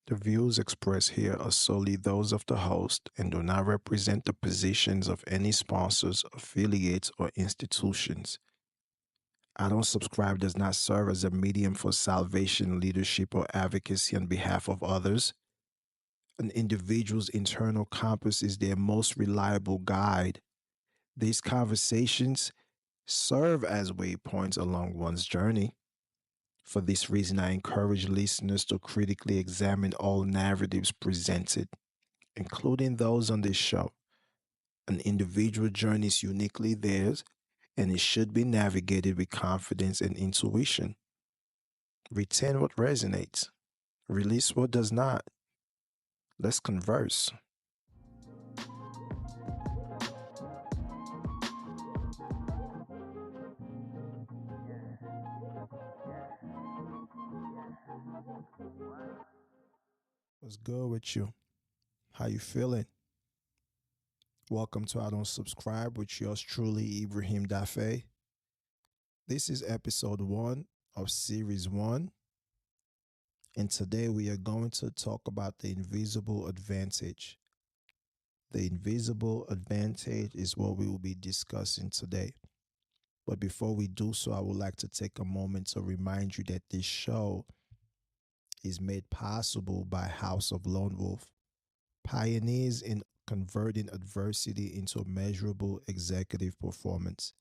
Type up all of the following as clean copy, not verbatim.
The views expressed here are solely those of the host and do not represent the positions of any sponsors, affiliates, or institutions. I Don't Subscribe does not serve as a medium for salvation, leadership, or advocacy on behalf of others. An individual's internal compass is their most reliable guide. These conversations serve as waypoints along one's journey. For this reason, I encourage listeners to critically examine all narratives presented, including those on this show. An individual journey is uniquely theirs, and it should be navigated with confidence and intuition. Retain what resonates, release what does not. Let's converse. What's good with you? How you feeling? Welcome to I Don't Subscribe with yours truly, Ibrahim. This is episode 1 of series 1, and today we are going to talk about the invisible advantage. The invisible advantage is what we will be discussing today. But before we do so, I would like to take a moment to remind you that this show is made possible by House of Lone Wolf, pioneers in converting adversity into measurable executive performance.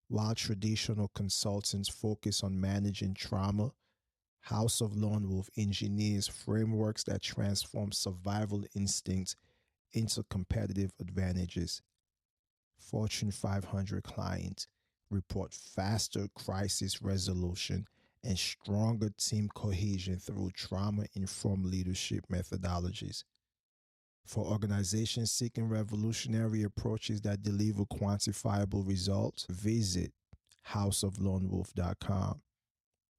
While traditional consultants focus on managing trauma, House of Lone Wolf engineers frameworks that transform survival instincts into competitive advantages. Fortune 500 clients report faster crisis resolution and stronger team cohesion through trauma informed leadership methodologies. For organizations seeking revolutionary approaches that deliver quantifiable results, visit houseoflonewolf.com.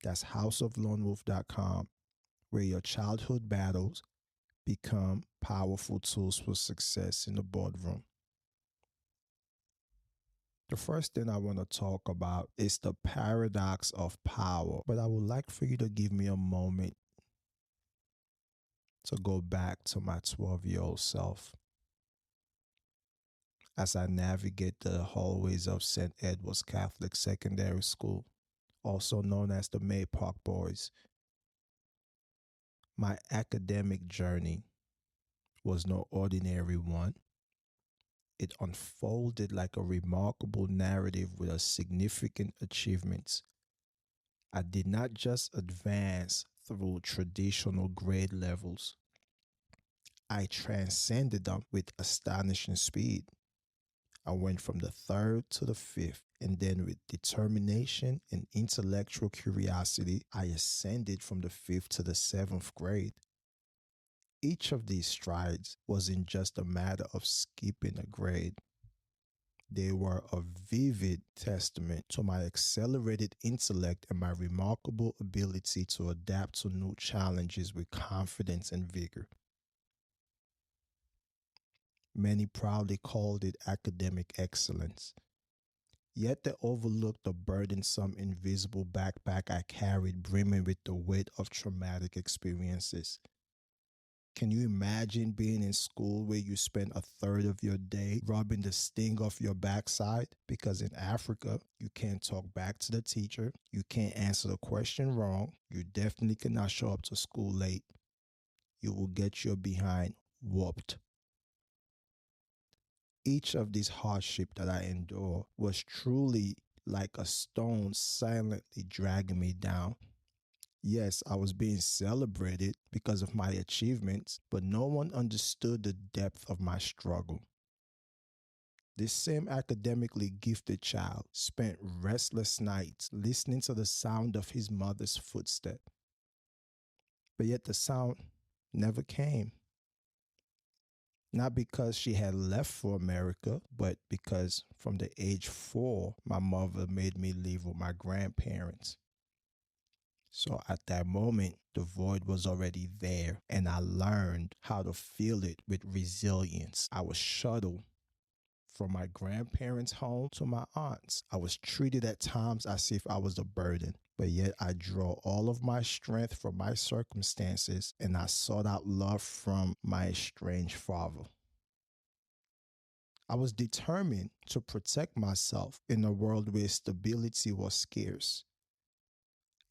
That's houseoflonewolf.com, where your childhood battles become powerful tools for success in the boardroom. The first thing I want to talk about is the paradox of power, but I would like for you to give me a moment to go back to my 12-year-old self as I navigate the hallways of St. Edward's Catholic Secondary School, also known as the May Park Boys. My academic journey was no ordinary one. It unfolded like a remarkable narrative with a significant achievements. I did not just advance through traditional grade levels. I transcended them with astonishing speed. I went from the third to the fifth, and then with determination and intellectual curiosity, I ascended from the fifth to the seventh grade. Each of these strides wasn't just a matter of skipping a grade. They were a vivid testament to my accelerated intellect and my remarkable ability to adapt to new challenges with confidence and vigor. Many proudly called it academic excellence. Yet they overlooked the burdensome invisible backpack I carried brimming with the weight of traumatic experiences. Can you imagine being in school where you spend a third of your day rubbing the sting off your backside? Because in Africa, you can't talk back to the teacher, you can't answer the question wrong, you definitely cannot show up to school late. You will get your behind whooped. Each of these hardships that I endure was truly like a stone silently dragging me down. Yes, I was being celebrated because of my achievements, but no one understood the depth of my struggle. This same academically gifted child spent restless nights listening to the sound of his mother's footstep. But yet the sound never came. Not because she had left for America, but because from the age 4, my mother made me live with my grandparents. So at that moment, the void was already there, and I learned how to fill it with resilience. I was shuttled from my grandparents' home to my aunt's. I was treated at times as if I was a burden. but yet I draw all of my strength from my circumstances and I sought out love from my estranged father. I was determined to protect myself in a world where stability was scarce.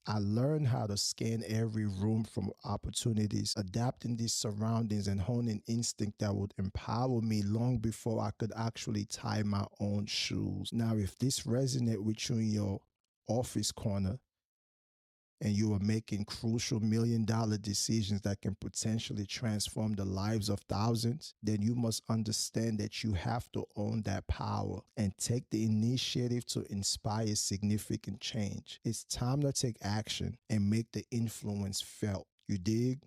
I learned how to scan every room from opportunities, adapting these surroundings and honing instinct that would empower me long before I could actually tie my own shoes. Now, if this resonates with you in your office corner, and you are making crucial $1 million decisions that can potentially transform the lives of thousands, then you must understand that you have to own that power and take the initiative to inspire significant change. It's time to take action and make the influence felt. You dig?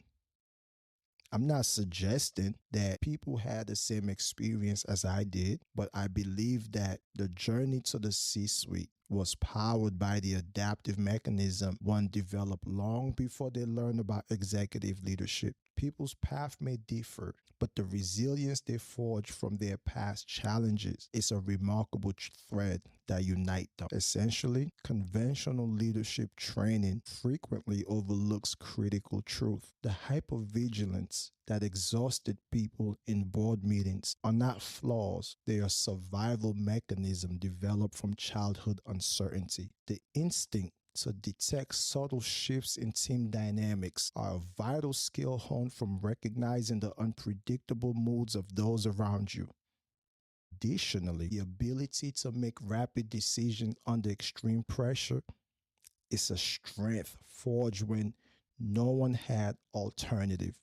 I'm not suggesting that people had the same experience as I did, but I believe that the journey to the C-suite was powered by the adaptive mechanism one developed long before they learned about executive leadership. People's path may differ, but the resilience they forge from their past challenges is a remarkable thread that unites them. Essentially, conventional leadership training frequently overlooks critical truth. The hypervigilance that exhausted people in board meetings are not flaws, they are survival mechanisms developed from childhood uncertainty. The instinct to detect subtle shifts in team dynamics are a vital skill honed from recognizing the unpredictable moods of those around you. Additionally, the ability to make rapid decisions under extreme pressure is a strength forged when no one had alternative.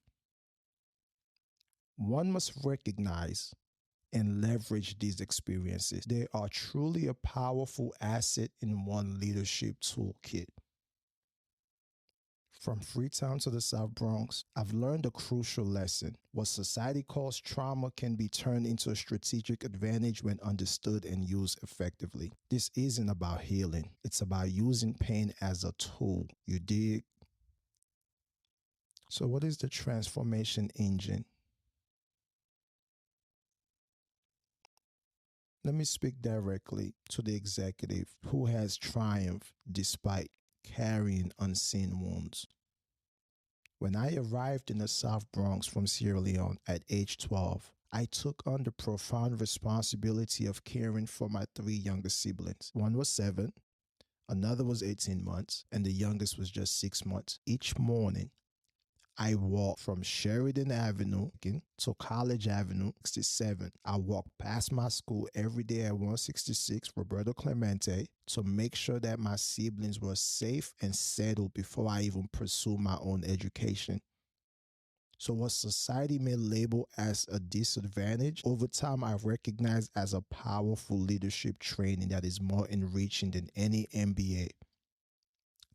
One must recognize and leverage these experiences. They are truly a powerful asset in one leadership toolkit. From Freetown to the South Bronx, I've learned a crucial lesson. What society calls trauma can be turned into a strategic advantage when understood and used effectively. This isn't about healing. It's about using pain as a tool. You dig? So what is the transformation engine? Let me speak directly to the executive who has triumphed despite carrying unseen wounds. When I arrived in the South Bronx from Sierra Leone at age 12, I took on the profound responsibility of caring for my three younger siblings. One was 7, another was 18 months, and the youngest was just 6 months. Each morning, I walked from Sheridan Avenue to College Avenue 67. I walked past my school every day at 166 Roberto Clemente to make sure that my siblings were safe and settled before I even pursued my own education. So what society may label as a disadvantage, over time I recognize as a powerful leadership training that is more enriching than any MBA.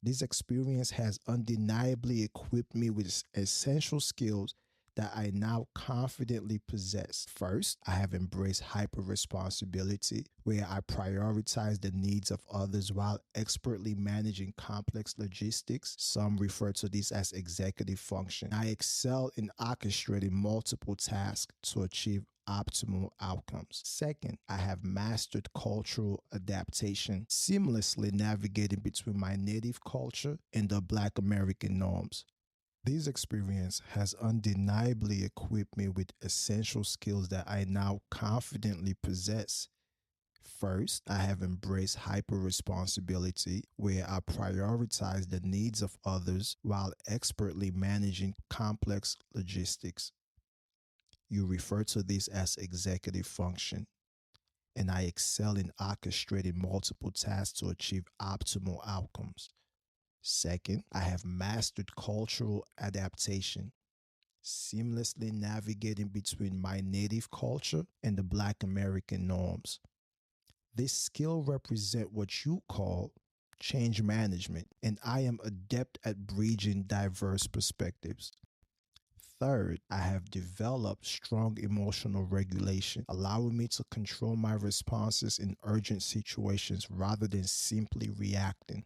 This experience has undeniably equipped me with essential skills that I now confidently possess. First, I have embraced hyper-responsibility, where I prioritize the needs of others while expertly managing complex logistics. Some refer to this as executive function. I excel in orchestrating multiple tasks to achieve optimal outcomes. Second, I have mastered cultural adaptation, seamlessly navigating between my native culture and the Black American norms. This experience has undeniably equipped me with essential skills that I now confidently possess. First, I have embraced hyper-responsibility, where I prioritize the needs of others while expertly managing complex logistics. You refer to this as executive function, and I excel in orchestrating multiple tasks to achieve optimal outcomes. Second, I have mastered cultural adaptation, seamlessly navigating between my native culture and the Black American norms. This skill represents what you call change management, and I am adept at bridging diverse perspectives. Third, I have developed strong emotional regulation, allowing me to control my responses in urgent situations rather than simply reacting.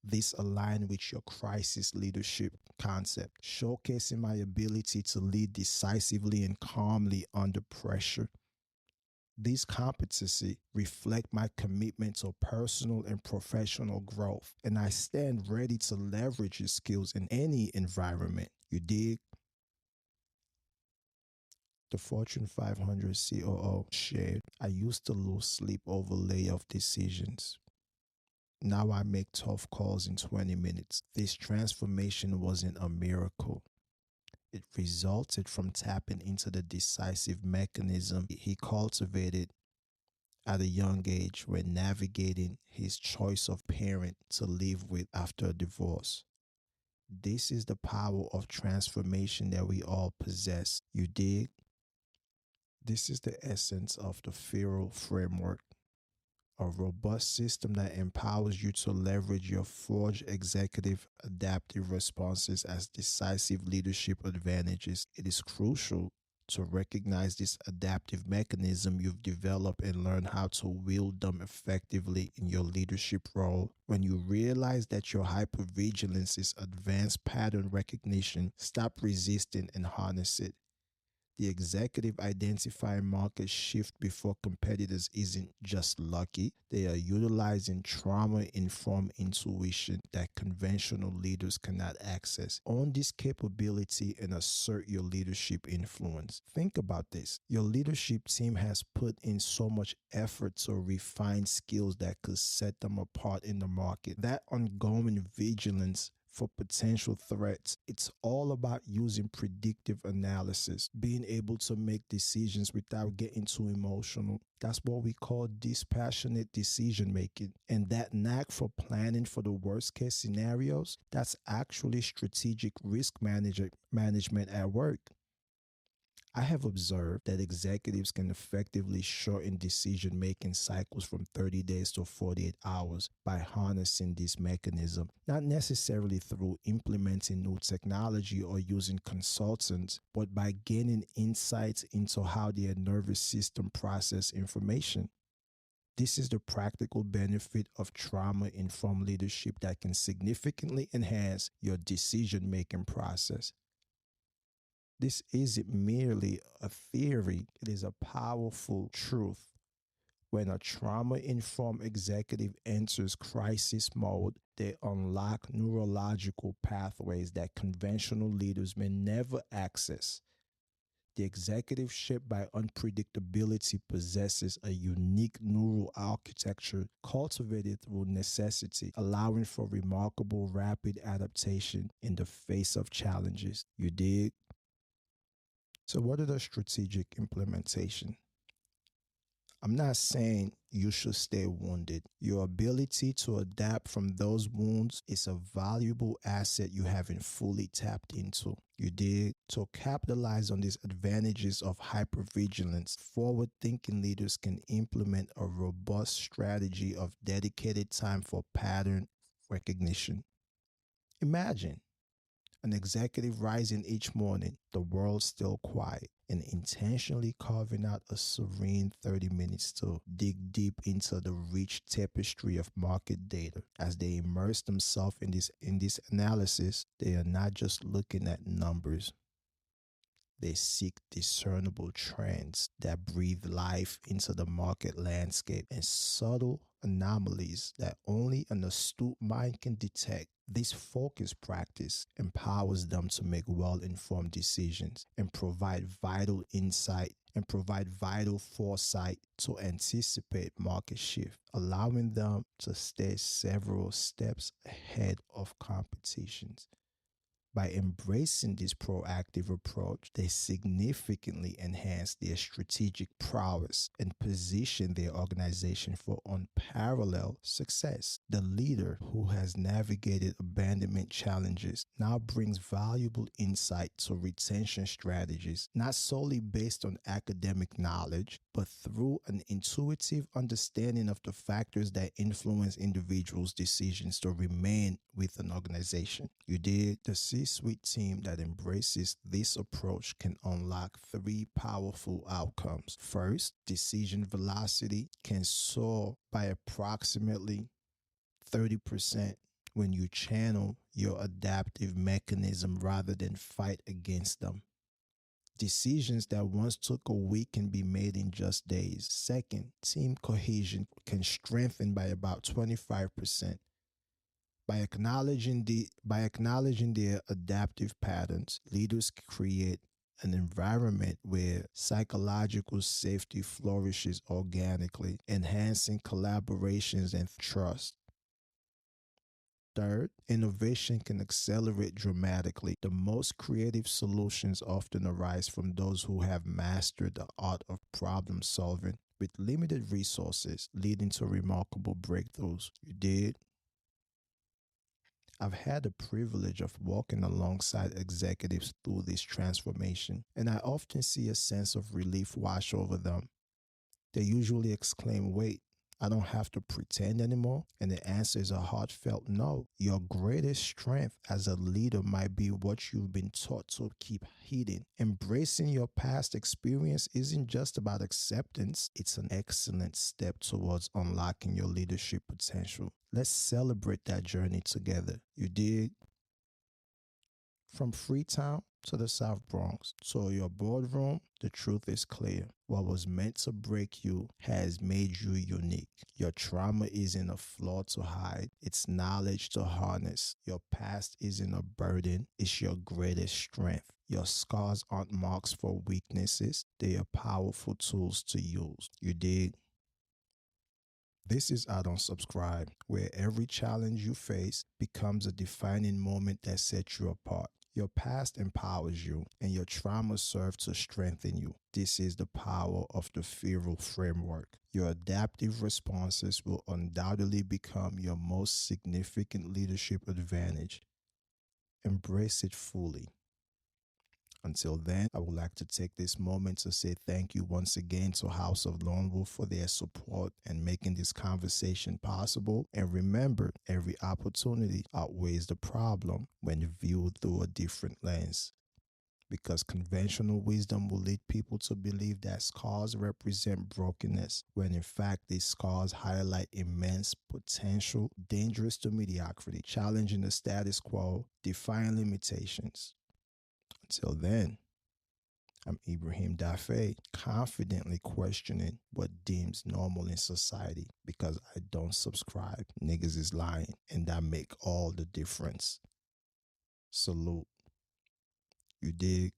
This aligns with your crisis leadership concept, showcasing my ability to lead decisively and calmly under pressure. These competencies reflect my commitment to personal and professional growth, and I stand ready to leverage these skills in any environment. You dig? The Fortune 500 COO shared, I used to lose sleep over layoff decisions. Now I make tough calls in 20 minutes. This transformation wasn't a miracle. It resulted from tapping into the decisive mechanism he cultivated at a young age when navigating his choice of parent to live with after a divorce. This is the power of transformation that we all possess. You dig? This is the essence of the Fero framework, a robust system that empowers you to leverage your forged executive adaptive responses as decisive leadership advantages. It is crucial to recognize this adaptive mechanism you've developed and learn how to wield them effectively in your leadership role. When you realize that your hypervigilance is advanced pattern recognition, stop resisting and harness it. The executive identifying market shift before competitors isn't just lucky. They are utilizing trauma-informed intuition that conventional leaders cannot access. Own this capability and assert your leadership influence. Think about this. Your leadership team has put in so much effort to refine skills that could set them apart in the market. That ongoing vigilance for potential threats. It's all about using predictive analysis, being able to make decisions without getting too emotional. That's what we call dispassionate decision making. And that knack for planning for the worst case scenarios, that's actually strategic risk management at work. I have observed that executives can effectively shorten decision making cycles from 30 days to 48 hours by harnessing this mechanism, not necessarily through implementing new technology or using consultants, but by gaining insights into how their nervous system processes information. This is the practical benefit of trauma-informed leadership that can significantly enhance your decision-making process. This isn't merely a theory, it is a powerful truth. When a trauma-informed executive enters crisis mode, they unlock neurological pathways that conventional leaders may never access. The executive shaped by unpredictability possesses a unique neural architecture cultivated through necessity, allowing for remarkable rapid adaptation in the face of challenges. You dig? So what are the strategic implementation? I'm not saying you should stay wounded. Your ability to adapt from those wounds is a valuable asset you haven't fully tapped into. You did. To capitalize on these advantages of hypervigilance, forward-thinking leaders can implement a robust strategy of dedicated time for pattern recognition. Imagine an executive rising each morning, the world still quiet, and intentionally carving out a serene 30 minutes to dig deep into the rich tapestry of market data. As they immerse themselves in this analysis, they are not just looking at numbers. They seek discernible trends that breathe life into the market landscape and subtle anomalies that only an astute mind can detect. This focused practice empowers them to make well-informed decisions and provide vital foresight to anticipate market shift, allowing them to stay several steps ahead of competitions. By embracing this proactive approach, they significantly enhance their strategic prowess and position their organization for unparalleled success. The leader who has navigated abandonment challenges now brings valuable insight to retention strategies, not solely based on academic knowledge, but through an intuitive understanding of the factors that influence individuals' decisions to remain with an organization. You did. The C-suite team that embraces this approach can unlock three powerful outcomes. First, decision velocity can soar by approximately 30% when you channel your adaptive mechanism rather than fight against them. Decisions that once took a week can be made in just days. Second, team cohesion can strengthen by about 25%. By acknowledging their adaptive patterns, leaders create an environment where psychological safety flourishes organically, enhancing collaborations and trust. Third, innovation can accelerate dramatically. The most creative solutions often arise from those who have mastered the art of problem solving with limited resources, leading to remarkable breakthroughs. You did? I've had the privilege of walking alongside executives through this transformation, and I often see a sense of relief wash over them. They usually exclaim, "Wait, I don't have to pretend anymore." And the answer is a heartfelt no. Your greatest strength as a leader might be what you've been taught to keep hidden. Embracing your past experience isn't just about acceptance, it's an excellent step towards unlocking your leadership potential. Let's celebrate that journey together. You dig? From Freetown to the South Bronx, to your boardroom, the truth is clear. What was meant to break you has made you unique. Your trauma isn't a flaw to hide, it's knowledge to harness. Your past isn't a burden, it's your greatest strength. Your scars aren't marks for weaknesses, they are powerful tools to use. You dig? This is I Don't Subscribe, where every challenge you face becomes a defining moment that sets you apart. Your past empowers you, and your trauma serve to strengthen you. This is the power of the Feral framework. Your adaptive responses will undoubtedly become your most significant leadership advantage. Embrace it fully. Until then, I would like to take this moment to say thank you once again to House of Lone Wolf for their support and making this conversation possible. And remember, every opportunity outweighs the problem when viewed through a different lens. Because conventional wisdom will lead people to believe that scars represent brokenness, when in fact these scars highlight immense potential, dangerous to mediocrity, challenging the status quo, defying limitations. Until then, I'm Ibrahim, confidently questioning what deems normal in society because I don't subscribe. Niggas is lying, and that make all the difference. Salute. You dig?